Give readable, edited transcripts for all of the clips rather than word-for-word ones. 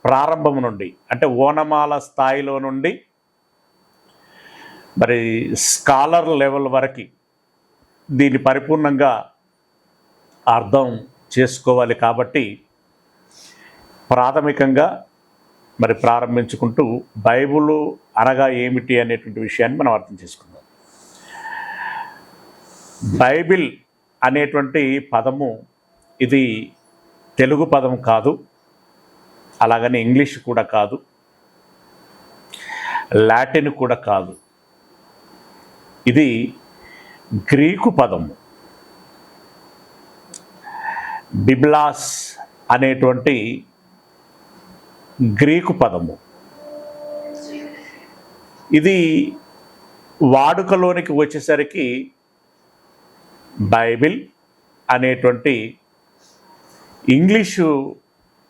ప్రారంభం నుండి అంటే ఓనమాల స్థాయిలో నుండి మరి స్కాలర్ లెవెల్ వరకు దీన్ని పరిపూర్ణంగా అర్థం చేసుకోవాలి. కాబట్టి ప్రాథమికంగా మరి ప్రారంభించుకుంటూ బైబిల్ అనగా ఏమిటి అనేటువంటి విషయాన్ని మనం అర్థం చేసుకుందాం. బైబిల్ అనేటువంటి పదము ఇది తెలుగు పదం కాదు, అలాగని ఇంగ్లీష్ కూడా కాదు, లాటిన్ కూడా కాదు. ఇది గ్రీకు పదము. బిబ్లాస్ అనేటువంటి గ్రీకు పదము. ఇది వాడుకలోనికి వచ్చేసరికి బైబిల్ అనేటువంటి ఇంగ్లీషు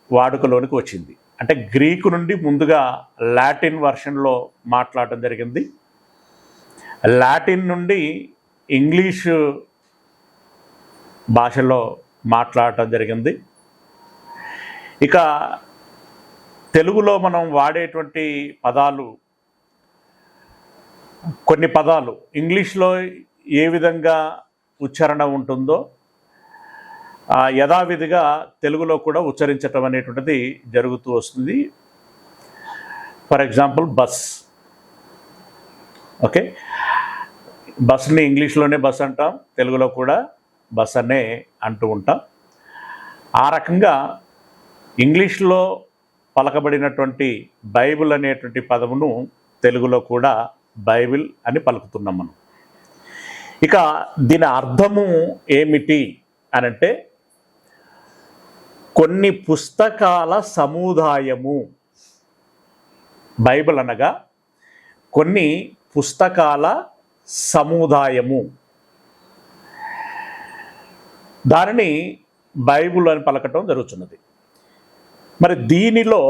వాడుకలోనికి వచ్చింది. అంటే గ్రీకు నుండి ముందుగా లాటిన్ వర్షన్లో మాట్లాడటం జరిగింది. లాటిన్ నుండి ఇంగ్లీషు భాషలో మాట్లాడటం జరిగింది. ఇక తెలుగులో మనం వాడేటువంటి పదాలు, కొన్ని పదాలు ఇంగ్లీష్లో ఏ విధంగా ఉచ్చారణ ఉంటుందో యథావిధిగా తెలుగులో కూడా ఉచ్చరించటం అనేటువంటిది జరుగుతూ వస్తుంది. For example bus. ఓకే, బస్ని ఇంగ్లీష్లోనే బస్ అంటాం, తెలుగులో కూడా బస్ అనే అంటూ ఉంటాం. ఆ రకంగా ఇంగ్లీష్లో పలకబడినటువంటి బైబిల్ అనేటువంటి పదమును తెలుగులో కూడా బైబిల్ అని పలుకుతున్నాం మనం. ఇక దీని అర్థము ఏమిటి అనంటే కొన్ని పుస్తకాల సముదాయము. బైబిల్ అనగా కొన్ని పుస్తకాల సముదాయము. దానిని బైబిల్ అని పలకటం జరుగుతున్నది. మరి దీనిలో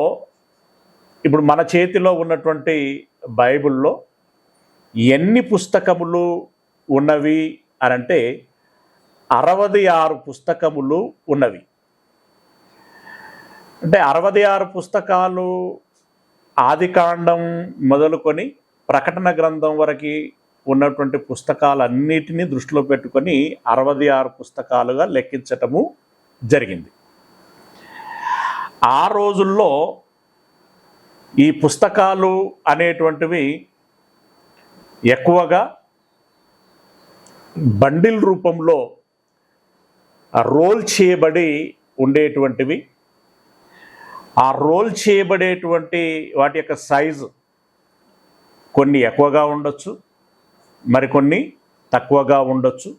ఇప్పుడు మన చేతిలో ఉన్నటువంటి బైబిల్లో ఎన్ని పుస్తకములు ఉన్నవి అనంటే 66 పుస్తకములు ఉన్నవి. అంటే 66 పుస్తకాలు ఆదికాండం మొదలుకొని ప్రకటన గ్రంథం వరకు ఉన్నటువంటి పుస్తకాలన్నిటినీ దృష్టిలో పెట్టుకొని 66 పుస్తకాలుగా లెక్కించటము జరిగింది. ఆ రోజుల్లో ఈ పుస్తకాలు అనేటువంటివి ఎక్కువగా బండిల్ రూపంలో రోల్ చేయబడి ఉండేటువంటివి. ఆ రోల్ చేయబడేటువంటి వాటి యొక్క సైజు కొన్ని ఎక్కువగా ఉండొచ్చు, మరికొన్ని తక్కువగా ఉండొచ్చు.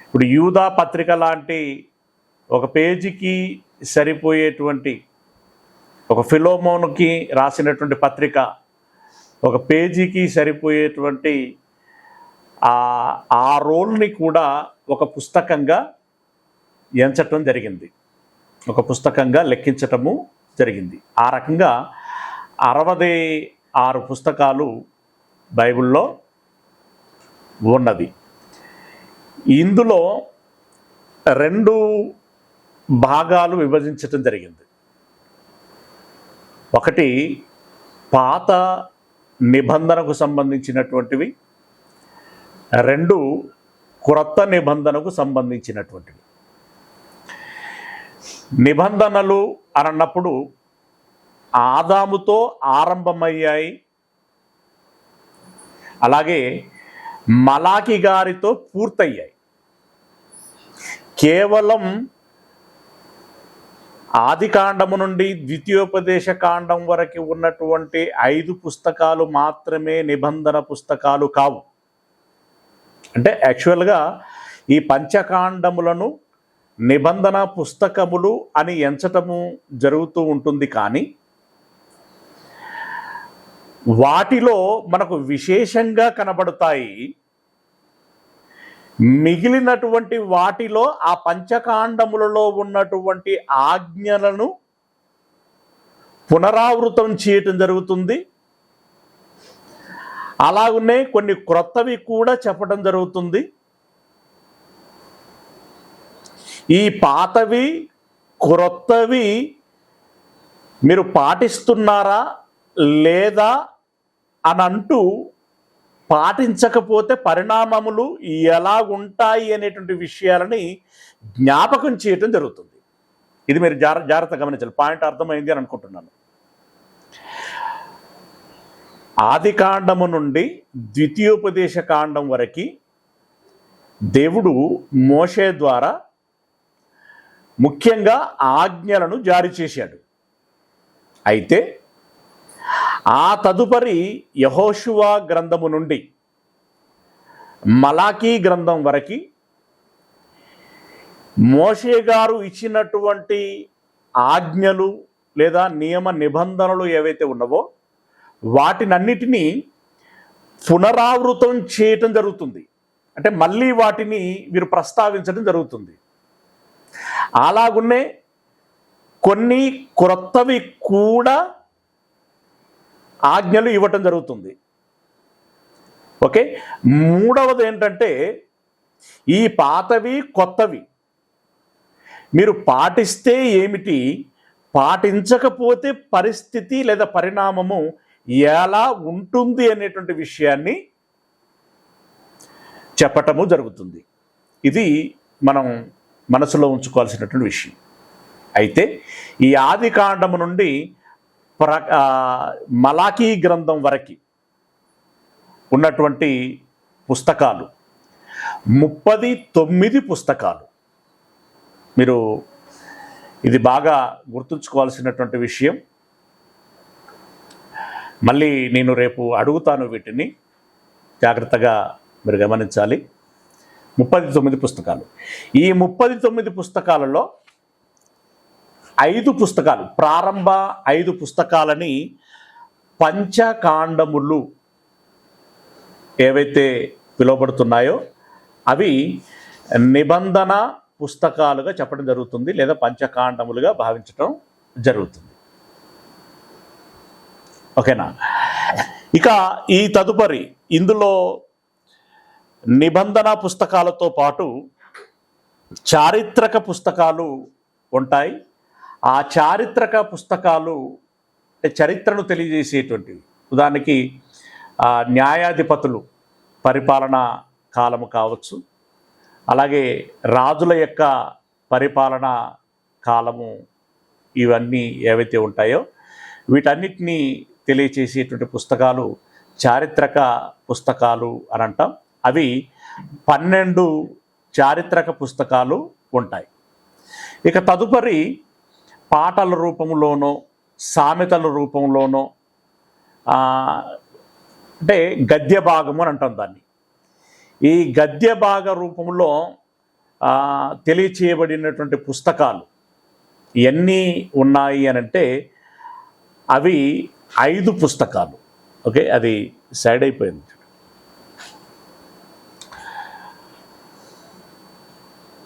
ఇప్పుడు యూదా పత్రిక లాంటి ఒక పేజీకి సరిపోయేటువంటి, ఒక ఫిలోమోనుకి రాసినటువంటి పత్రిక ఒక పేజీకి సరిపోయేటువంటి ఆ రోల్ని కూడా ఒక పుస్తకంగా ఎంచటం జరిగింది, ఒక పుస్తకంగా లెక్కించటము జరిగింది. ఆ రకంగా 66 పుస్తకాలు బైబిల్లో ఉన్నది. ఇందులో 2 భాగాలు విభజించటం జరిగింది. ఒకటి పాత నిబంధనకు సంబంధించినటువంటివి, 2 క్రొత్త నిబంధనకు సంబంధించినటువంటివి. నిబంధనలు అన్నప్పుడు ఆదాముతో ఆరంభమయ్యాయి, అలాగే మలాకి గారితో పూర్తయ్యాయి. కేవలం ఆది కాండము నుండి ద్వితీయోపదేశ కాండం వరకు ఉన్నటువంటి 5 పుస్తకాలు మాత్రమే నిబంధన పుస్తకాలు కావు. అంటే యాక్చువల్గా ఈ పంచకాండములను నిబంధన పుస్తకములు అని ఎంచటము జరుగుతూ ఉంటుంది. కానీ వాటిలో మనకు విశేషంగా కనబడతాయి మిగిలినటువంటి వాటిలో ఆ పంచకాండములలో ఉన్నటువంటి ఆజ్ఞలను పునరావృతం చేయటం జరుగుతుంది. అలాగనే కొన్ని క్రొత్తవి కూడా చెప్పడం జరుగుతుంది. ఈ పాతవి క్రొత్తవి మీరు పాటిస్తున్నారా లేదా అని అంటూ పాటించకపోతే పరిణామములు ఎలా ఉంటాయి అనేటువంటి విషయాలని జ్ఞాపకం చేయటం జరుగుతుంది. ఇది మీరు జాగ్రత్తగా గమనించాలి. పాయింట్ అర్థమైంది అని అనుకుంటున్నాను. ఆది కాండము నుండి ద్వితీయోపదేశ కాండం వరకు దేవుడు మోషే ద్వారా ముఖ్యంగా ఆజ్ఞలను జారీ చేశాడు. అయితే ఆ తదుపరి యెహోషువ గ్రంథము నుండి మలాకీ గ్రంథం వరకు మోషే గారు ఇచ్చినటువంటి ఆజ్ఞలు లేదా నియమ నిబంధనలు ఏవైతే ఉన్నవో వాటినన్నిటినీ పునరావృతం చేయటం జరుగుతుంది. అంటే మళ్ళీ వాటిని వీరు ప్రస్తావించడం జరుగుతుంది. అలాగున్నే కొన్ని క్రొత్తవి కూడా ఆజ్ఞలు ఇవ్వటం జరుగుతుంది. ఓకే, మూడవది ఏంటంటే ఈ పాతవి కొత్తవి మీరు పాటిస్తే ఏమిటి, పాటించకపోతే పరిస్థితి లేదా పరిణామము ఎలా ఉంటుంది అనేటువంటి విషయాన్ని చెప్పటము జరుగుతుంది. ఇది మనం మనసులో ఉంచుకోవాల్సినటువంటి విషయం. అయితే ఈ ఆది కాండము నుండి మలాకీ గ్రంథం వరకు ఉన్నటువంటి పుస్తకాలు 39 పుస్తకాలు. మీరు ఇది బాగా గుర్తుంచుకోవాల్సినటువంటి విషయం. మళ్ళీ నేను రేపు అడుగుతాను, వీటిని జాగ్రత్తగా మీరు గమనించాలి. 39 పుస్తకాలు. ఈ 39 పుస్తకాలలో 5 పుస్తకాలు, ప్రారంభ 5 పుస్తకాలని పంచకాండములు ఏవైతే పిలువబడుతున్నాయో అవి నిబంధన పుస్తకాలుగా చెప్పడం జరుగుతుంది, లేదా పంచకాండములుగా భావించడం జరుగుతుంది. ఓకేనా? ఇక ఈ తదుపరి ఇందులో నిబంధన పుస్తకాలతో పాటు చారిత్రక పుస్తకాలు ఉంటాయి. ఆ చారిత్రక పుస్తకాలు చరిత్రను తెలియజేసేటువంటివి. ఉదాహరణకి న్యాయాధిపతులు పరిపాలనా కాలము కావచ్చు, అలాగే రాజుల యొక్క పరిపాలనా కాలము, ఇవన్నీ ఏవైతే ఉంటాయో వీటన్నిటినీ తెలియచేసేటువంటి పుస్తకాలు చారిత్రక పుస్తకాలు అని అంటాం. అవి 12 చారిత్రక పుస్తకాలు ఉంటాయి. ఇక తదుపరి పాటల రూపంలోనో సామెతల రూపంలోనో అంటే గద్య భాగము అని అంటాం దాన్ని. ఈ గద్య భాగ రూపంలో తెలియచేయబడినటువంటి పుస్తకాలు ఎన్ని ఉన్నాయి అని అంటే అవి 5 పుస్తకాలు. ఓకే, అది సైడ్ అయిపోయింది.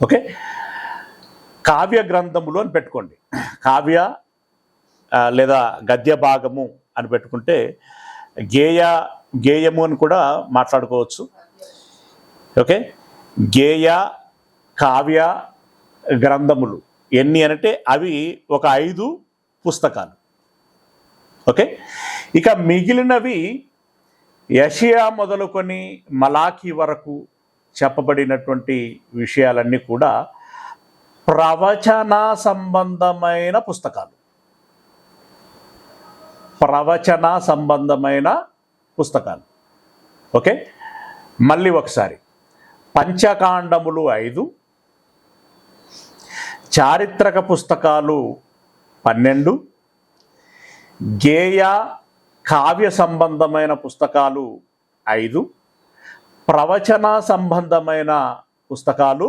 ఓకే, కావ్య గ్రంథములు అని పెట్టుకోండి. కావ్య లేదా గద్య భాగము అని పెట్టుకుంటే గేయము అని కూడా మాట్లాడుకోవచ్చు. ఓకే, గేయ కావ్య గ్రంథములు ఎన్ని అంటే అవి ఒక 5 పుస్తకాలు. ఓకే, ఇక మిగిలినవి యెషయా మొదలుకొని మలాకీ వరకు చెప్పబడినటువంటి విషయాలన్నీ కూడా ప్రవచన సంబంధమైన పుస్తకాలు. ప్రవచన సంబంధమైన పుస్తకాలు. ఓకే, మళ్ళీ ఒకసారి పంచకాండములు 5, చారిత్రక పుస్తకాలు 12, గేయ కావ్య సంబంధమైన పుస్తకాలు 5, ప్రవచన సంబంధమైన పుస్తకాలు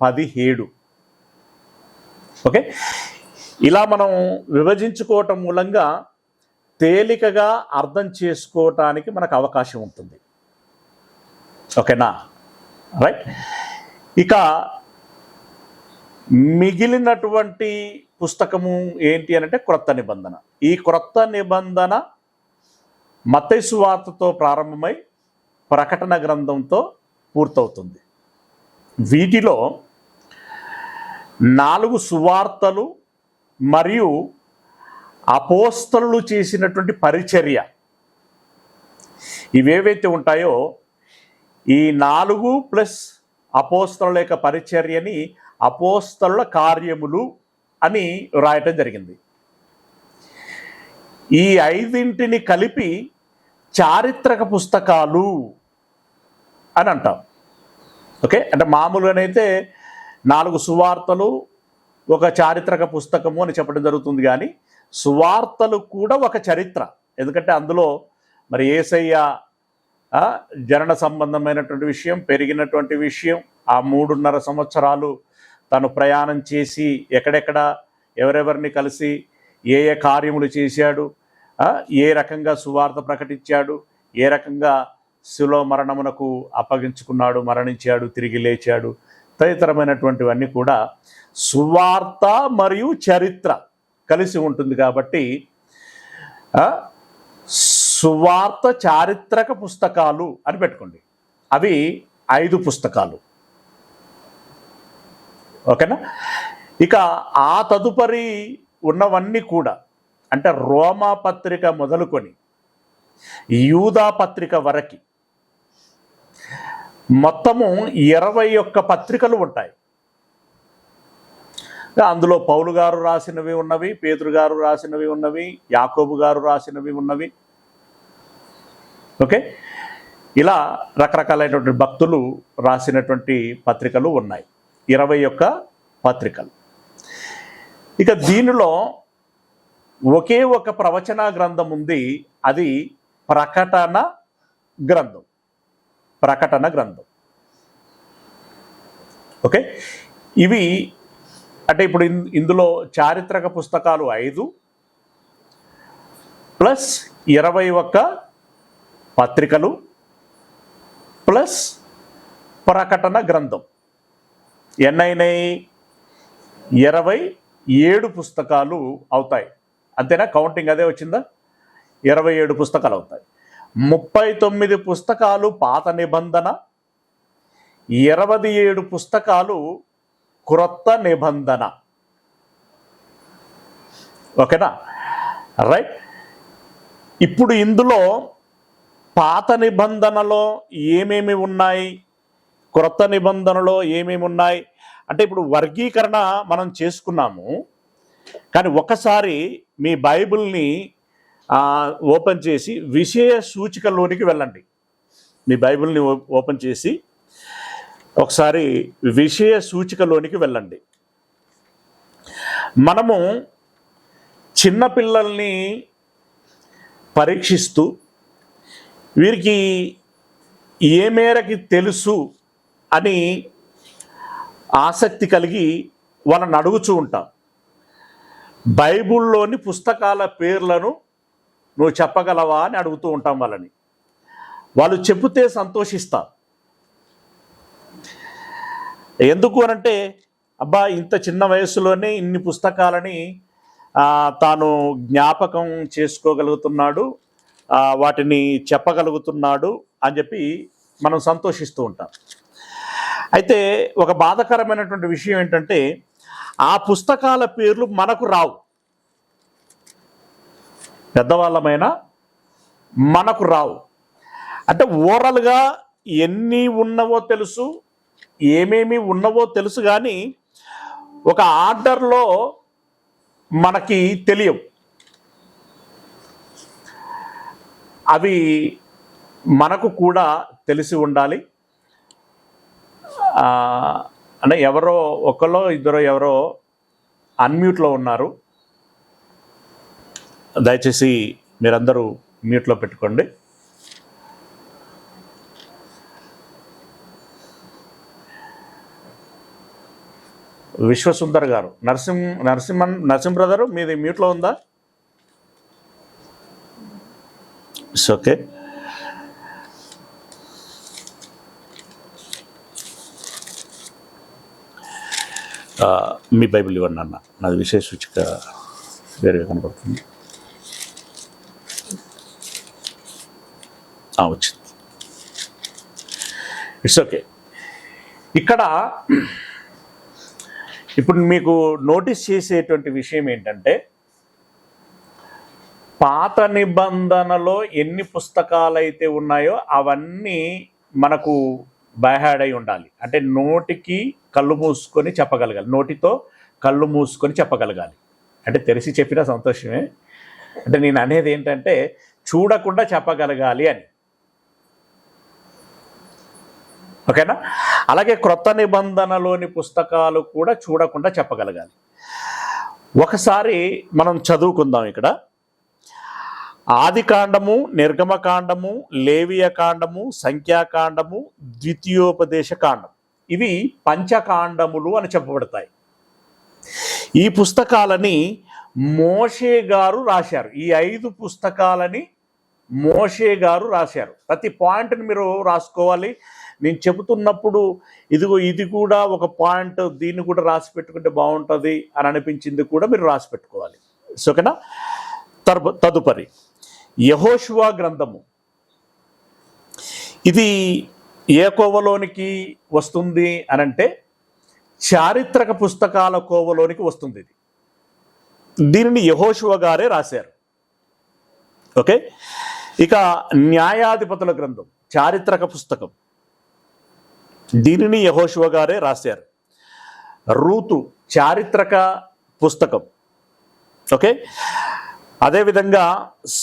17. ఓకే, ఇలా మనం విభజించుకోవటం మూలంగా తేలికగా అర్థం చేసుకోవటానికి మనకు అవకాశం ఉంటుంది. ఓకేనా? రైట్. ఇక మిగిలినటువంటి పుస్తకము ఏంటి అంటే క్రొత్త నిబంధన. ఈ క్రొత్త నిబంధన మత్తయి సువార్తతో ప్రారంభమై ప్రకటన గ్రంథంతో పూర్తవుతుంది. వీటిలో 4 సువార్తలు మరియు అపోస్తలులు చేసినటువంటి పరిచర్య ఇవేవైతే ఉంటాయో ఈ 4 ప్లస్ అపోస్తలుల యొక్క పరిచర్యని అపోస్తలుల కార్యములు అని రాయటం జరిగింది. ఈ 5ంటిని కలిపి చారిత్రక పుస్తకాలు అని అంటాం. ఓకే, అంటే మామూలుగానైతే 4 సువార్తలు ఒక చారిత్రక పుస్తకము అని చెప్పడం జరుగుతుంది. కానీ సువార్తలు కూడా ఒక చరిత్ర. ఎందుకంటే అందులో మరి యేసయ్య జనన సంబంధమైనటువంటి విషయం, పెరిగినటువంటి విషయం, ఆ 3.5 సంవత్సరాలు తను ప్రయాణం చేసి ఎక్కడెక్కడ ఎవరెవరిని కలిసి ఏ ఏ కార్యములు చేశాడు, ఏ రకంగా సువార్త ప్రకటించాడు, ఏ రకంగా శిలువ మరణమునకు అప్పగించుకున్నాడు, మరణించాడు, తిరిగి లేచాడు, తదితరమైనటువంటివన్నీ కూడా సువార్త మరియు చరిత్ర కలిసి ఉంటుంది. కాబట్టి సువార్త చారిత్రక పుస్తకాలు అని పెట్టుకోండి. అవి 5 పుస్తకాలు. ఓకేనా? ఇక ఆ తదుపరి ఉన్నవన్నీ కూడా అంటే రోమా పత్రిక మొదలుకొని యూదా పత్రిక వరకు మొత్తము 21 పత్రికలు ఉంటాయి. అందులో పౌలు గారు రాసినవి ఉన్నవి, పేతురు గారు రాసినవి ఉన్నవి, యాకోబు గారు రాసినవి ఉన్నవి. ఓకే, ఇలా రకరకాలైనటువంటి భక్తులు రాసినటువంటి పత్రికలు ఉన్నాయి. 21 పత్రికలు. ఇక దీనిలో ఒకే ఒక ప్రవచన గ్రంథం ఉంది. అది ప్రకటన గ్రంథం. ప్రకటన గ్రంథం. ఓకే, ఇవి అంటే ఇప్పుడు ఇందులో చారిత్రక పుస్తకాలు 5 ప్లస్ 21 పత్రికలు ప్లస్ ప్రకటన గ్రంథం ఎన్నైనాయి 27 పుస్తకాలు అవుతాయి. అంతేనా? కౌంటింగ్ అదే వచ్చిందా? 27 పుస్తకాలు అవుతాయి. 39 పుస్తకాలు పాత నిబంధన, 27 పుస్తకాలు క్రొత్త నిబంధన. ఓకేనా? రైట్. ఇప్పుడు ఇందులో పాత నిబంధనలో ఏమేమి ఉన్నాయి, క్రొత్త నిబంధనలో ఏమేమి ఉన్నాయి అంటే ఇప్పుడు వర్గీకరణ మనం చేసుకున్నాము. కానీ ఒకసారి మీ బైబిల్ని ఓపెన్ చేసి విషయ సూచికలోనికి వెళ్ళండి. మీ బైబిల్ని ఓపెన్ చేసి ఒకసారి విషయ సూచికలోనికి వెళ్ళండి. మనము చిన్నపిల్లల్ని పరీక్షిస్తూ వీరికి ఏ మేరకి తెలుసు అని ఆసక్తి కలిగి వాళ్ళని అడుగుతూ ఉంటాం. బైబిల్లోని పుస్తకాల పేర్లను నువ్వు చెప్పగలవా అని అడుగుతూ ఉంటాం వాళ్ళని. వాళ్ళు చెబితే సంతోషిస్తా. ఎందుకు అనంటే అబ్బా ఇంత చిన్న వయసులోనే ఇన్ని పుస్తకాలని తాను జ్ఞాపకం చేసుకోగలుగుతున్నాడు, వాటిని చెప్పగలుగుతున్నాడు అని చెప్పి మనం సంతోషిస్తూ ఉంటాం. అయితే ఒక బాధాకరమైనటువంటి విషయం ఏంటంటే ఆ పుస్తకాల పేర్లు మనకు రావు. పెద్దవాళ్ళమైన మనకు రావు. అంటే ఓరల్గా ఎన్ని ఉన్నవో తెలుసు, ఏమేమి ఉన్నవో తెలుసు, కానీ ఒక ఆర్డర్లో మనకి తెలియవు. అవి మనకు కూడా తెలిసి ఉండాలి. అంటే ఎవరో ఒకరో ఇద్దరో ఎవరో అన్మ్యూట్లో ఉన్నారు. దయచేసి మీరందరూ మ్యూట్లో పెట్టుకోండి. విశ్వసుందర్ గారు, నరసింహ బ్రదరు మీది మ్యూట్లో ఉందా? It's okay. మీ బైబిల్ ఇవ్వండి అన్న, నాది విశేష సూచిక వేరుగా కనపడుతుంది. వచ్చింది. It's okay. ఇక్కడ ఇప్పుడు మీకు నోటీస్ చేసేటువంటి విషయం ఏంటంటే పాత నిబంధనలో ఎన్ని పుస్తకాలు అయితే ఉన్నాయో అవన్నీ మనకు బైహాడ్ అయి ఉండాలి. అంటే నోటికి కళ్ళు మూసుకొని చెప్పగలగాలి, నోటితో కళ్ళు మూసుకొని చెప్పగలగాలి. అంటే తెరిచి చెప్పినా సంతోషమే. అంటే నేను అనేది ఏంటంటే చూడకుండా చెప్పగలగాలి అని. ఓకేనా? అలాగే క్రొత్త నిబంధనలోని పుస్తకాలు కూడా చూడకుండా చెప్పగలగాలి. ఒకసారి మనం చదువుకుందాం. ఇక్కడ ఆదికాండము, నిర్గమకాండము, లేవియ కాండము, సంఖ్యాకాండము, ద్వితీయోపదేశ కాండం, ఇవి పంచకాండములు అని చెప్పబడతాయి. ఈ పుస్తకాలని మోషే గారు రాశారు. ఈ 5 పుస్తకాలని మోషే గారు రాశారు. ప్రతి పాయింట్ని మీరు రాసుకోవాలి. నేను చెబుతున్నప్పుడు ఇదిగో ఇది కూడా ఒక పాయింట్, దీన్ని కూడా రాసి పెట్టుకుంటే బాగుంటుంది అని అనిపించింది కూడా మీరు రాసి పెట్టుకోవాలి. ఓకేనా? తదుపరి యెహోషువ గ్రంథము. ఇది ఏ కోవలోనికి వస్తుంది అనంటే చారిత్రక పుస్తకాల కోవలోనికి వస్తుంది. దీనిని యెహోషువ గారే రాశారు. ఓకే. ఇక న్యాయాధిపతుల గ్రంథం చారిత్రక పుస్తకం, దీనిని యెహోషువ గారే రాశారు. రూతు చారిత్రక పుస్తకం. ఓకే. అదేవిధంగా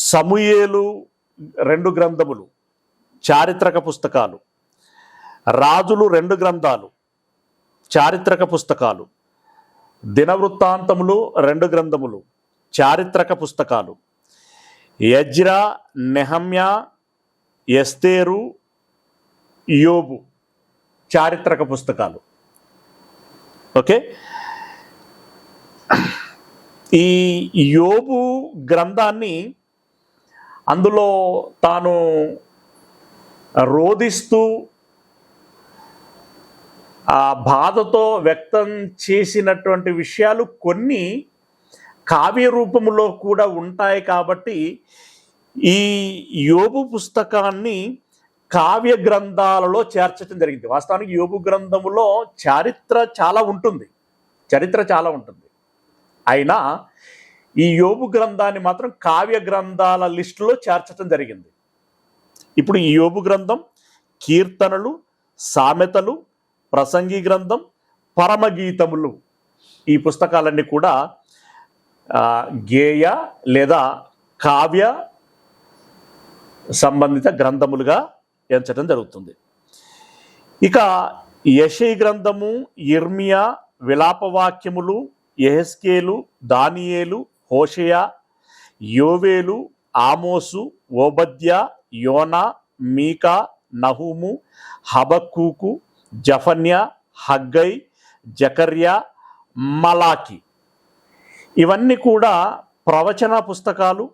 సమూయేలు 2 గ్రంథములు చారిత్రక పుస్తకాలు, రాజులు 2 గ్రంథాలు చారిత్రక పుస్తకాలు, దినవృత్తాంతములు 2 గ్రంథములు చారిత్రక పుస్తకాలు, ఎజ్రా, నెహమ్యా, ఎస్తేరు, యోబు చారిత్రక పుస్తకాలు. ఓకే. ఈ యోబు గ్రంథాన్ని అందులో తాను రోదిస్తూ ఆ బాధతో వ్యక్తం చేసినటువంటి విషయాలు కొన్ని కావ్య రూపంలో కూడా ఉంటాయి. కాబట్టి ఈ యోబు పుస్తకాన్ని కావ్య గ్రంథాలలో చేర్చడం జరిగింది. వాస్తవానికి యోబు గ్రంథములో చరిత్ర చాలా ఉంటుంది. అయినా ఈ యోబు గ్రంథాన్ని మాత్రం కావ్య గ్రంథాల లిస్టులో చేర్చడం జరిగింది. ఇప్పుడు ఈ యోబు గ్రంథం, కీర్తనలు, సామెతలు, ప్రసంగి గ్రంథం, పరమగీతములు, ఈ పుస్తకాలన్నీ కూడా గేయ లేదా కావ్య సంబంధిత గ్రంథములుగా ఎంచడం జరుగుతుంది. ఇక యెషయి గ్రంథము, ఇర్మియా, విలాపవాక్యములు, యెహెజ్కేలు, దానియేలు, హోషేయ, యోవేలు, ఆమోసు, ఓబద్యా, యోనా, మీకా, నహూము, హబక్కూకు, జఫన్యా, హగ్గై, జకర్యా, మలాకి, ఇవన్నీ కూడా ప్రవచన పుస్తకాలు.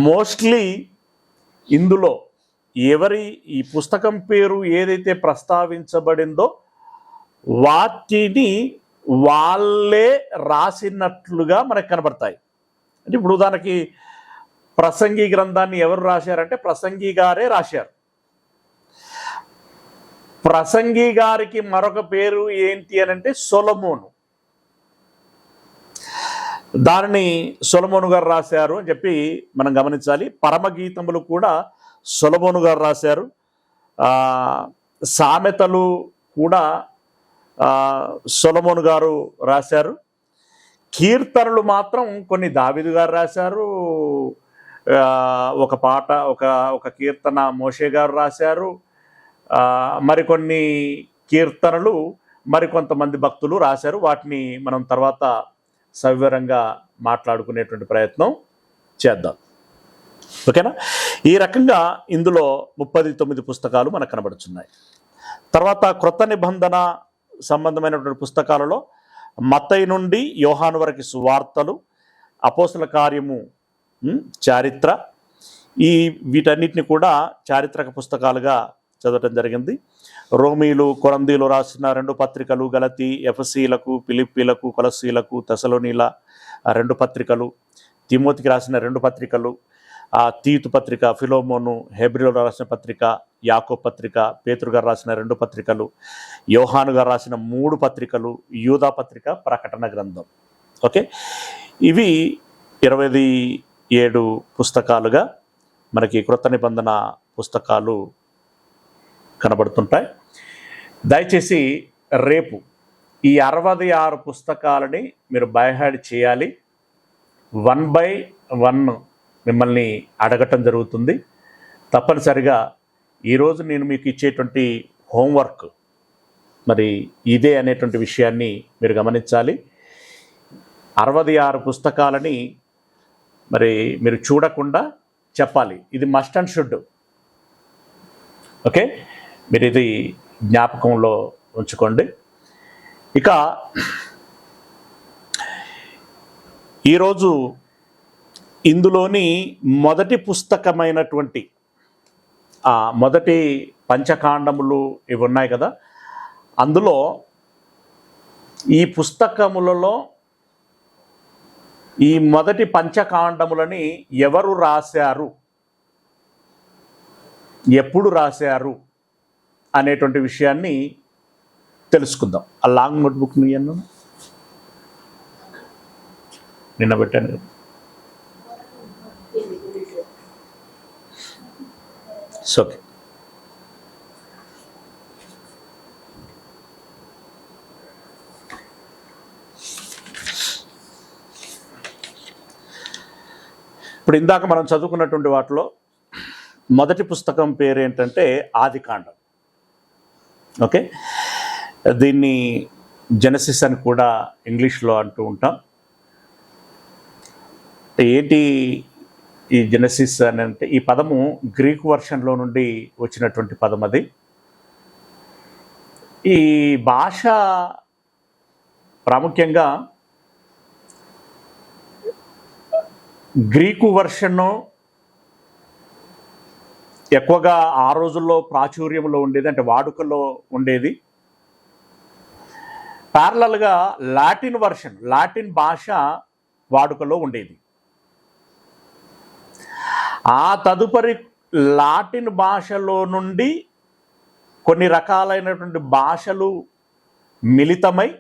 మోస్ట్లీ ఇందులో ఈ పుస్తకం పేరు ఏదైతే ప్రస్తావించబడిందో వాటిని వాళ్ళే రాసినట్లుగా మనకు కనబడతాయి. అంటే ఇప్పుడు దానికి ప్రసంగి గ్రంథాన్ని ఎవరు రాశారంటే ప్రసంగి గారే రాశారు. ప్రసంగి గారికి మరొక పేరు ఏంటి అని అంటే సొలొమోను. దానిని సొలొమోను గారు రాశారు అని చెప్పి మనం గమనించాలి. పరమగీతములు కూడా సొలొమోను గారు రాశారు. సామెతలు కూడా సొలొమోను గారు రాశారు. కీర్తనలు మాత్రం కొన్ని దావీదు గారు రాశారు. ఒక పాట, ఒక కీర్తన మోషే గారు రాశారు. మరికొన్ని కీర్తనలు మరికొంతమంది భక్తులు రాశారు. వాటిని మనం తర్వాత సవివరంగా మాట్లాడుకునేటువంటి ప్రయత్నం చేద్దాం. ఓకేనా? ఈ రకంగా ఇందులో 39 పుస్తకాలు మనకు కనబడుతున్నాయి. తర్వాత క్రొత్త నిబంధన సంబంధమైనటువంటి పుస్తకాలలో మత్తయి నుండి యోహాను వరకు సువార్తలు, అపోస్తల కార్యము, చారిత్ర, వీటన్నిటిని కూడా చారిత్రక పుస్తకాలుగా చదవటం జరిగింది. రోమీలు, కొరందీలు రాసిన 2 పత్రికలు, గలతీ, ఎఫెసీలకు, ఫిలిప్పీలకు, కొలస్సీలకు, తెసలోనీల 2 పత్రికలు, తిమోతికి రాసిన 2 పత్రికలు, తీతు పత్రిక, ఫిలోమోను, హెబ్రీలో రాసిన పత్రిక, యాకోబు పత్రిక, పేతురు గారు రాసిన 2 పత్రికలు, యోహాను గారు రాసిన 3 పత్రికలు, యూదా పత్రిక, ప్రకటన గ్రంథం. ఓకే. ఇవి 7 పుస్తకాలుగా మనకి క్రొత్త నిబంధన పుస్తకాలు కనబడుతుంటాయి. దయచేసి రేపు ఈ 66 పుస్తకాలని మీరు బైహార్డ్ చేయాలి. 1 by 1 మిమ్మల్ని అడగటం జరుగుతుంది. తప్పనిసరిగా ఈరోజు నేను మీకు ఇచ్చేటువంటి హోంవర్క్ మరి ఇదే అనేటువంటి విషయాన్ని మీరు గమనించాలి. 66 పుస్తకాలని మరి మీరు చూడకుండా చెప్పాలి. ఇది మస్ట్ అండ్ షుడ్. ఓకే, మీరు ఇది జ్ఞాపకంలో ఉంచుకోండి. ఇక ఈరోజు ఇందులోని మొదటి పుస్తకమైనటువంటి మొదటి పంచకాండములు ఇవి ఉన్నాయి కదా, అందులో ఈ పుస్తకములలో ఈ మొదటి పంచకాండములని ఎవరు రాశారు, ఎప్పుడు రాశారు అనేటువంటి విషయాన్ని తెలుసుకుందాం. ఆ లాంగ్ నోట్బుక్ నిన్న పెట్టాను కదా. ఓకే, ఇప్పుడు ఇందాక మనం చదువుకున్నటువంటి వాటిలో మొదటి పుస్తకం పేరు ఏంటంటే ఆదికాండం. ఓకే, దీన్ని జెనసిస్ అని కూడా ఇంగ్లీష్లో అంటూ ఉంటాం. ఏంటి ఈ జెనసిస్ అని అంటే, ఈ పదము గ్రీకు వర్షన్లో నుండి వచ్చినటువంటి పదం. అది ఈ భాష ప్రాముఖ్యంగా గ్రీకు వర్షన్ను ఎక్కువగా ఆ రోజుల్లో ప్రాచుర్యంలో ఉండేది, అంటే వాడుకలో ఉండేది. ప్యారలల్గా లాటిన్ వర్షన్, లాటిన్ భాష వాడుకలో ఉండేది. ఆ తదుపరి లాటిన్ భాషలో నుండి కొన్ని రకాలైనటువంటి భాషలు మిళితమై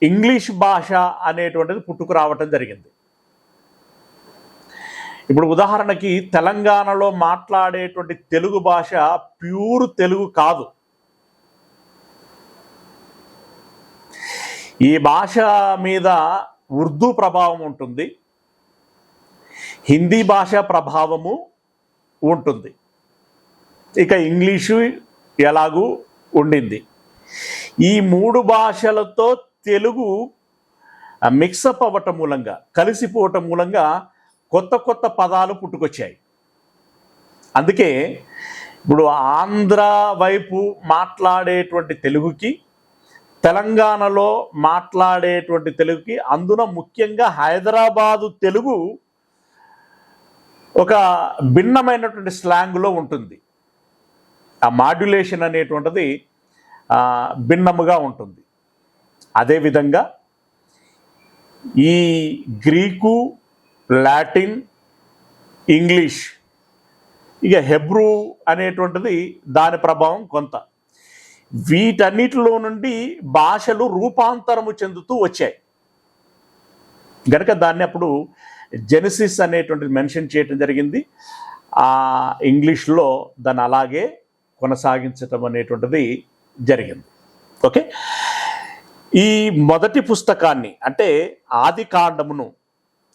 ఇంగ్లీష్ భాష అనేటువంటిది పుట్టుకురావటం జరిగింది. ఇప్పుడు ఉదాహరణకి తెలంగాణలో మాట్లాడేటువంటి తెలుగు భాష ప్యూర్ తెలుగు కాదు. ఈ భాష మీద ఉర్దూ ప్రభావం ఉంటుంది, హిందీ భాష ప్రభావము ఉంటుంది, ఇక ఇంగ్లీషు ఎలాగూ ఉండింది. ఈ 3 భాషలతో తెలుగు మిక్సప్ అవ్వటం మూలంగా, కలిసిపోవటం మూలంగా కొత్త కొత్త పదాలు పుట్టుకొచ్చాయి. అందుకే ఇప్పుడు ఆంధ్ర వైపు మాట్లాడేటువంటి తెలుగుకి, తెలంగాణలో మాట్లాడేటువంటి తెలుగుకి, అందున ముఖ్యంగా హైదరాబాదు తెలుగు ఒక భిన్నమైనటువంటి స్లాంగ్లో ఉంటుంది. ఆ మాడ్యులేషన్ అనేటువంటిది భిన్నముగా ఉంటుంది. అదేవిధంగా ఈ గ్రీకు, లాటిన్, ఇంగ్లీష్, ఇక హెబ్రూ అనేటువంటిది దాని ప్రభావం కొంత. వీటన్నిటిలో నుండి భాషలు రూపాంతరము చెందుతూ వచ్చాయి గనక దాన్ని అప్పుడు జెనసిస్ అనేటువంటిది మెన్షన్ చేయటం జరిగింది. ఆ ఇంగ్లీష్లో దాన్ని అలాగే కొనసాగించటం అనేటువంటిది జరిగింది. ఓకే, ఈ మొదటి పుస్తకాన్ని అంటే ఆదికాండమును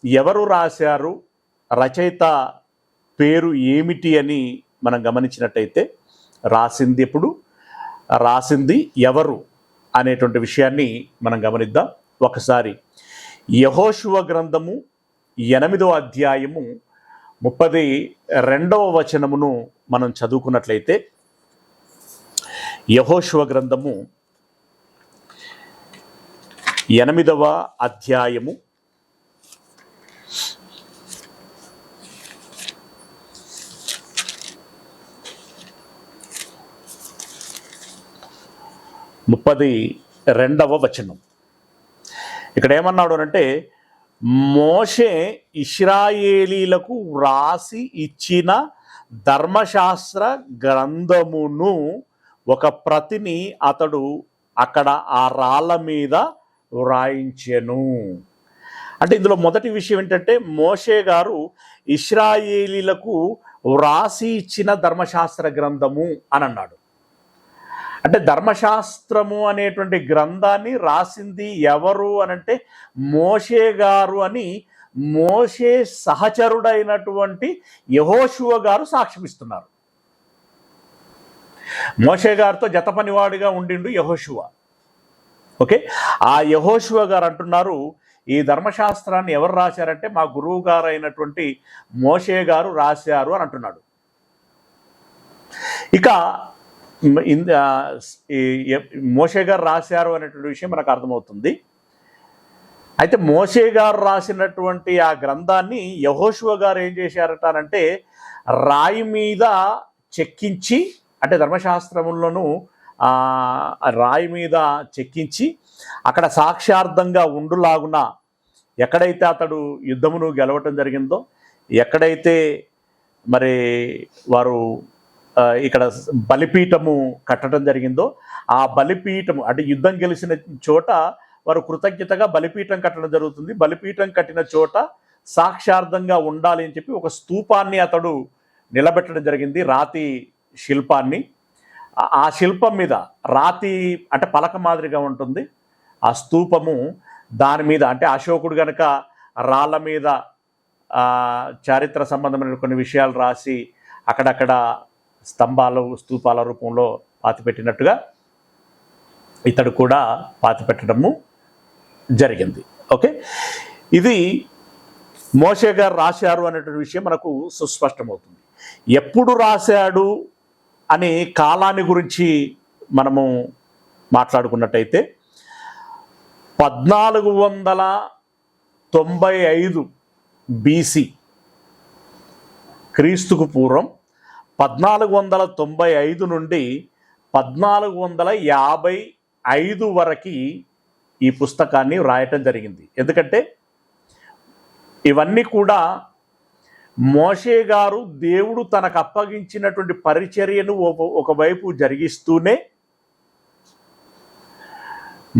ఎవరు రాశారు, రచయిత పేరు ఏమిటి అని మనం గమనించినట్టయితే, రాసింది ఎవరు అనేటువంటి విషయాన్ని మనం గమనిద్దాం. ఒకసారి యెహోషువ గ్రంథము 8వ అధ్యాయము 32వ వచనమును మనం చదువుకున్నట్లయితే, యెహోషువ గ్రంథము 8వ అధ్యాయము 32వ వచనం. ఇక్కడ ఏమన్నాడు అంటే, మోషే ఇశ్రాయేలీలకు వ్రాసి ఇచ్చిన ధర్మశాస్త్ర గ్రంథమును ఒక ప్రతిని అతడు అక్కడ ఆ రాళ్ళ మీద వ్రాయించెను. అంటే ఇందులో మొదటి విషయం ఏంటంటే మోషే గారు ఇశ్రాయేలీలకు వ్రాసి ఇచ్చిన ధర్మశాస్త్ర గ్రంథము అని అన్నాడు. అంటే ధర్మశాస్త్రము అనేటువంటి గ్రంథాన్ని రాసింది ఎవరు అనంటే మోషే గారు అని మోషే సహచరుడైనటువంటి యెహోషువ గారు సాక్ష్యమిస్తున్నారు. మోషే గారితో జత పనివాడిగా ఉండిండు యెహోషువ. ఓకే, ఆ యెహోషువ గారు అంటున్నారు, ఈ ధర్మశాస్త్రాన్ని ఎవరు రాశారంటే మా గురువు గారు అయినటువంటి మోషే గారు రాశారు అని అంటున్నాడు. ఇక మోషే గారు రాశారు అనేటువంటి విషయం మనకు అర్థమవుతుంది. అయితే మోషే గారు రాసినటువంటి ఆ గ్రంథాన్ని యెహోషువ గారు ఏం చేశారట అంటే రాయి మీద చెక్కించి, అంటే ధర్మశాస్త్రములను రాయి మీద చెక్కించి అక్కడ సాక్ష్యార్థంగా ఉండులాగున ఎక్కడైతే అతడు యుద్ధమును గెలవటం జరిగిందో, ఎక్కడైతే మరి వారు ఇక్కడ బలిపీఠము కట్టడం జరిగిందో, ఆ బలిపీఠము అంటే యుద్ధం గెలిచిన చోట వారు కృతజ్ఞతగా బలిపీఠం కట్టడం జరుగుతుంది. బలిపీఠం కట్టిన చోట సాక్ష్యార్థంగా ఉండాలి అని చెప్పి ఒక స్తూపాన్ని అతడు నిలబెట్టడం జరిగింది, రాతి శిల్పాన్ని. ఆ శిల్పం మీద రాతి అంటే పలక మాదిరిగా ఉంటుంది ఆ స్తూపము. దాని మీద అంటే అశోకుడు గనక రాళ్ళ మీద చారిత్ర సంబంధమైన కొన్ని విషయాలు రాసి అక్కడక్కడ స్తంభాలు స్తూపాల రూపంలో పాతిపెట్టినట్టుగా ఇతడు కూడా పాతిపెట్టడము జరిగింది. ఓకే, ఇది మోషే గారు రాశారు అనేటువంటి విషయం మనకు సుస్పష్టమవుతుంది. ఎప్పుడు రాశాడు అనే కాలాన్ని గురించి మనము మాట్లాడుకున్నట్టయితే 1495 BC, క్రీస్తుకు పూర్వం 1495 నుండి 1455 వరకు ఈ పుస్తకాన్ని రాయటం జరిగింది. ఎందుకంటే ఇవన్నీ కూడా మోషే గారు దేవుడు తనకు అప్పగించినటువంటి పరిచర్యను ఒకవైపు జరిగిస్తూనే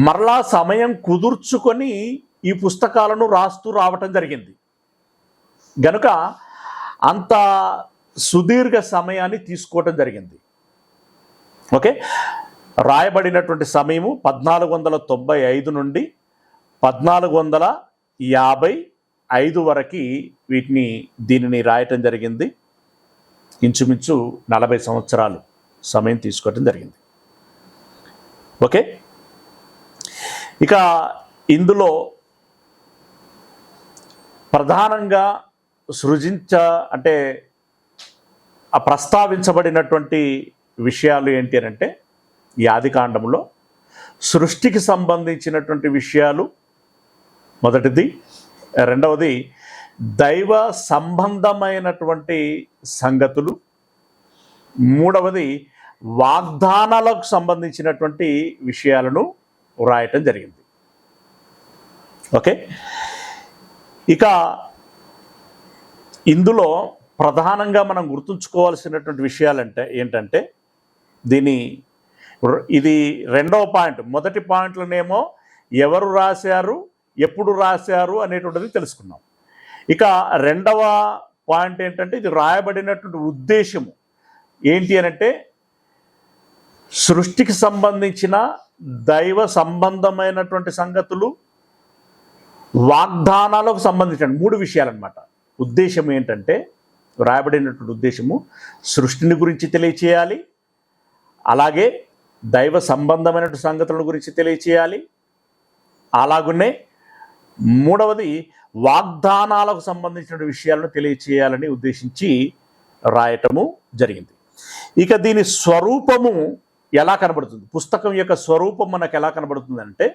మరలా సమయం కుదుర్చుకొని ఈ పుస్తకాలను రాస్తూ రావటం జరిగింది. గనుక అంత సుదీర్ఘ సమయాన్ని తీసుకోవటం జరిగింది. ఓకే, రాయబడినటువంటి సమయము 1495 నుండి 1455 వరకు దీనిని రాయటం జరిగింది. ఇంచుమించు 40 సంవత్సరాలు సమయం తీసుకోవటం జరిగింది. ఓకే, ఇక ఇందులో ప్రధానంగా అంటే ప్రస్తావించబడినటువంటి విషయాలు ఏంటి అంటే ఈ ఆదికాండంలో సృష్టికి సంబంధించినటువంటి విషయాలు మొదటిది, రెండవది దైవ సంబంధమైనటువంటి సంగతులు, మూడవది వాగ్దానాలకు సంబంధించినటువంటి విషయాలను రాయటం జరిగింది. ఓకే, ఇక ఇందులో ప్రధానంగా మనం గుర్తుంచుకోవాల్సినటువంటి విషయాలంటే ఏంటంటే ఇది రెండవ పాయింట్. మొదటి పాయింట్లోనేమో ఎవరు రాశారు, ఎప్పుడు రాశారు అనేటువంటిది తెలుసుకున్నాం. ఇక రెండవ పాయింట్ ఏంటంటే ఇది రాయబడినటువంటి ఉద్దేశము ఏంటి అనంటే సృష్టికి సంబంధించిన దైవ సంబంధమైనటువంటి సంగతులు, వాగ్దానాలకు సంబంధించిన 3 విషయాలన్నమాట. ఉద్దేశం ఏంటంటే రాయబడినటువంటి ఉద్దేశము సృష్టిని గురించి తెలియచేయాలి, అలాగే దైవ సంబంధమైనటువంటి సంగతుల గురించి తెలియచేయాలి, అలాగనే మూడవది వాగ్దానాలకు సంబంధించిన విషయాలను తెలియచేయాలని ఉద్దేశించి రాయటము జరిగింది. ఇక దీని స్వరూపము ఎలా కనబడుతుంది, పుస్తకం యొక్క స్వరూపం మనకు ఎలా కనబడుతుంది అంటే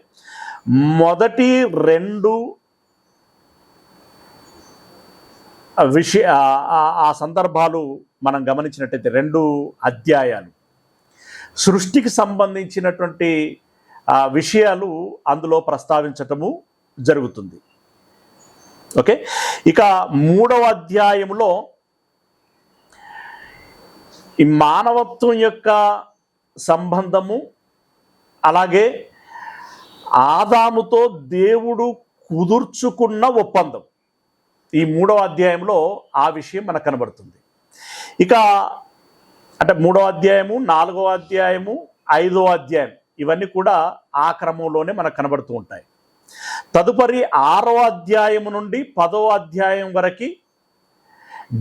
మొదటి 2 ఆ సందర్భాలు మనం గమనించినట్టయితే 2 అధ్యాయాలు సృష్టికి సంబంధించినటువంటి విషయాలు అందులో ప్రస్తావించటము జరుగుతుంది. ఓకే, ఇక 3వ అధ్యాయంలో ఈ మానవత్వం యొక్క సంబంధము, అలాగే ఆదాముతో దేవుడు కుదుర్చుకున్న ఒప్పందం. ఈ 3వ అధ్యాయంలో ఆ విషయం మనకు కనబడుతుంది. ఇక అంటే 3వ అధ్యాయము, 4వ అధ్యాయము, 5వ అధ్యాయం ఇవన్నీ కూడా ఆ క్రమంలోనే మనకు కనబడుతూ ఉంటాయి. తదుపరి 6వ అధ్యాయము నుండి 10వ అధ్యాయం వరకు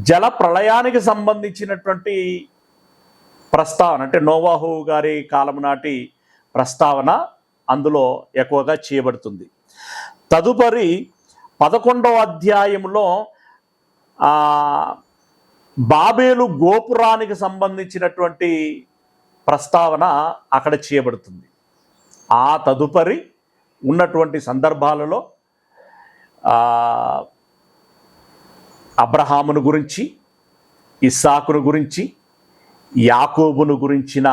జల ప్రళయానికి సంబంధించినటువంటి ప్రస్తావన, అంటే నోవాహు గారి కాలం నాటి ప్రస్తావన అందులో ఎక్కువగా చేయబడుతుంది. తదుపరి 11వ అధ్యాయంలో బాబేలు గోపురానికి సంబంధించినటువంటి ప్రస్తావన అక్కడ చేయబడుతుంది. ఆ తదుపరి ఉన్నటువంటి సందర్భాలలో అబ్రహామును గురించి, ఇస్సాకును గురించి, యాకోబును గురించిన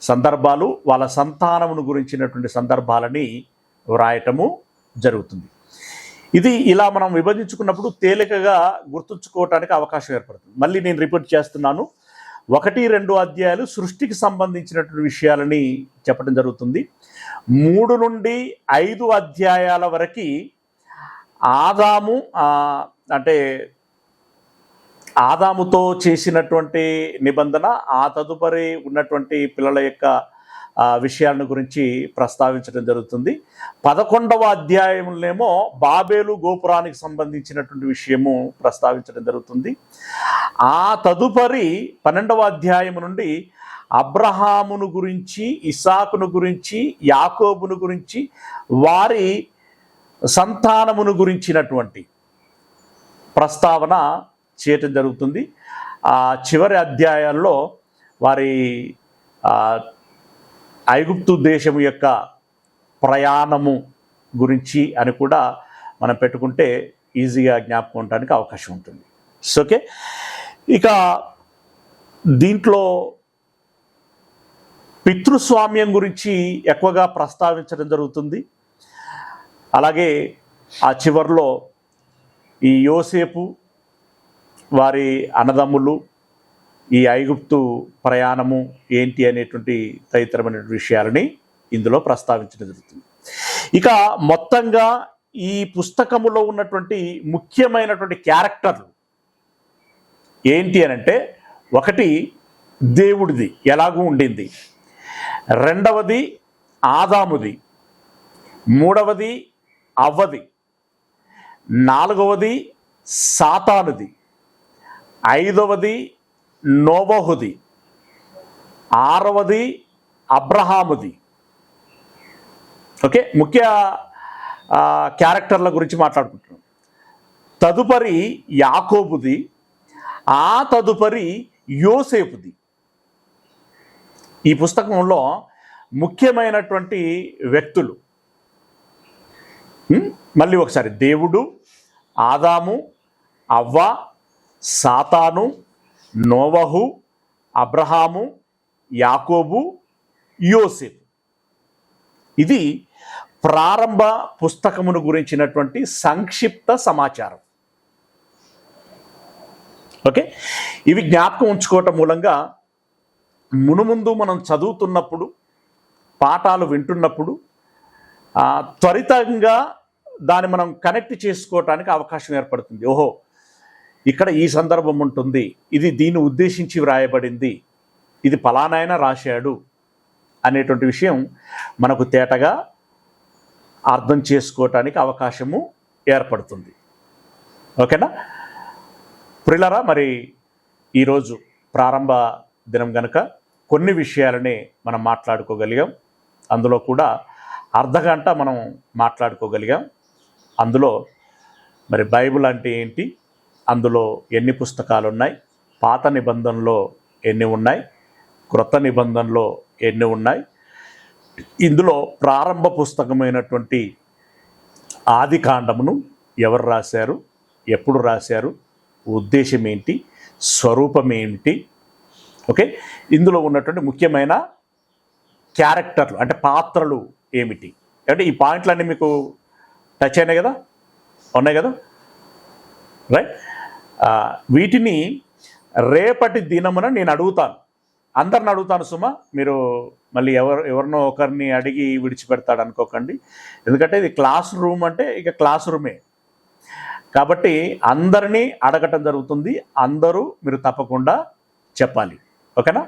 సందర్భాలు, వాళ్ళ సంతానమును గురించినటువంటి సందర్భాలని వ్రాయటము జరుగుతుంది. ఇది ఇలా మనం విభజించుకున్నప్పుడు తేలికగా గుర్తుంచుకోవటానికి అవకాశం ఏర్పడుతుంది. మళ్ళీ నేను రిపీట్ చేస్తున్నాను. 1-2 అధ్యాయాలు సృష్టికి సంబంధించినటువంటి విషయాలని చెప్పడం జరుగుతుంది. 3 నుండి 5 అధ్యాయాల వరకు ఆదాము అంటే ఆదాముతో చేసినటువంటి నిబంధన, ఆ తదుపరి ఉన్నటువంటి పిల్లల యొక్క విషయాలను గురించి ప్రస్తావించడం జరుగుతుంది. 11వ అధ్యాయంలోనేమో బాబేలు గోపురానికి సంబంధించినటువంటి విషయము ప్రస్తావించడం జరుగుతుంది. ఆ తదుపరి 12వ అధ్యాయం నుండి అబ్రహామును గురించి, ఇస్సాకును గురించి, యాకోబును గురించి, వారి సంతానమును గురించినటువంటి ప్రస్తావన చేయటం జరుగుతుంది. ఆ చివరి అధ్యాయాల్లో వారి ఐగుప్తు దేశము యొక్క ప్రయాణము గురించి అని కూడా మనం పెట్టుకుంటే ఈజీగా జ్ఞాపకం ఉండడానికి అవకాశం ఉంటుంది. ఓకే, ఇక దీంట్లో పితృస్వామ్యం గురించి ఎక్కువగా ప్రస్తావించడం జరుగుతుంది. అలాగే ఆ చివరిలో ఈ యోసేపు, వారి అన్నదమ్ములు, ఈ ఐగుప్తు ప్రయాణము ఏంటి అనేటువంటి తదితరమైన విషయాలని ఇందులో ప్రస్తావించడం జరుగుతుంది. ఇక మొత్తంగా ఈ పుస్తకములో ఉన్నటువంటి ముఖ్యమైనటువంటి క్యారెక్టర్లు ఏంటి అనంటే, ఒకటి దేవుడిది ఎలాగూ ఉండింది, రెండవది ఆదాముది, మూడవది అవ్వది, నాలుగవది సాతానుది, ఐదవది నోవహుది, ఆరవది అబ్రహాముది. ఓకే, ముఖ్య క్యారెక్టర్ల గురించి మాట్లాడుకుంటున్నాం. తదుపరి యాకోబుది, ఆ తదుపరి యోసేపుది. ఈ పుస్తకంలో ముఖ్యమైనటువంటి వ్యక్తులు మళ్ళీ ఒకసారి: దేవుడు, ఆదాము, అవ్వ, సాతాను, నోవహు, అబ్రహాము, యాకోబు, యోసేపు. ఇది ప్రారంభ పుస్తకమును గురించినటువంటి సంక్షిప్త సమాచారం. ఓకే, ఇవి జ్ఞాపకం ఉంచుకోవటం మూలంగా మునుముందు మనం చదువుతున్నప్పుడు, పాఠాలు వింటున్నప్పుడు త్వరితంగా దాన్ని మనం కనెక్ట్ చేసుకోవటానికి అవకాశం ఏర్పడుతుంది. ఓహో, ఇక్కడ ఈ సందర్భం ఉంటుంది, ఇది దీన్ని ఉద్దేశించి వ్రాయబడింది, ఇది ఫలానాయన రాశాడు అనేటువంటి విషయం మనకు తేటగా అర్థం చేసుకోవటానికి అవకాశము ఏర్పడుతుంది. ఓకేనా ప్రియులారా, మరి ఈరోజు ప్రారంభ దినం కనుక కొన్ని విషయాలనే మనం మాట్లాడుకోగలిగాం. అందులో కూడా అర్ధగంట మనం మాట్లాడుకోగలిగాం. అందులో మరి బైబిల్ అంటే ఏంటి, అందులో ఎన్ని పుస్తకాలు ఉన్నాయి, పాత నిబంధనలో ఎన్ని ఉన్నాయి, క్రొత్త నిబంధనలో ఎన్ని ఉన్నాయి, ఇందులో ప్రారంభ పుస్తకమైనటువంటి ఆది కాండమును ఎవరు రాశారు, ఎప్పుడు రాశారు, ఉద్దేశం ఏంటి, స్వరూపం ఏంటి, ఓకే, ఇందులో ఉన్నటువంటి ముఖ్యమైన క్యారెక్టర్లు అంటే పాత్రలు ఏమిటి, అంటే ఈ పాయింట్లన్నీ మీకు టచ్ అయినాయి కదా, ఉన్నాయి కదా, రైట్. వీటిని రేపటి దినమున నేను అడుగుతాను. అందరిని అడుగుతాను సుమ, మీరు మళ్ళీ ఎవరినో ఒకరిని అడిగి విడిచిపెడతాడు అనుకోకండి. ఎందుకంటే ఇది క్లాస్ రూమ్ అంటే ఇక క్లాస్ రూమే కాబట్టి అందరినీ అడగటం జరుగుతుంది. అందరూ మీరు తప్పకుండా చెప్పాలి. ఓకేనా?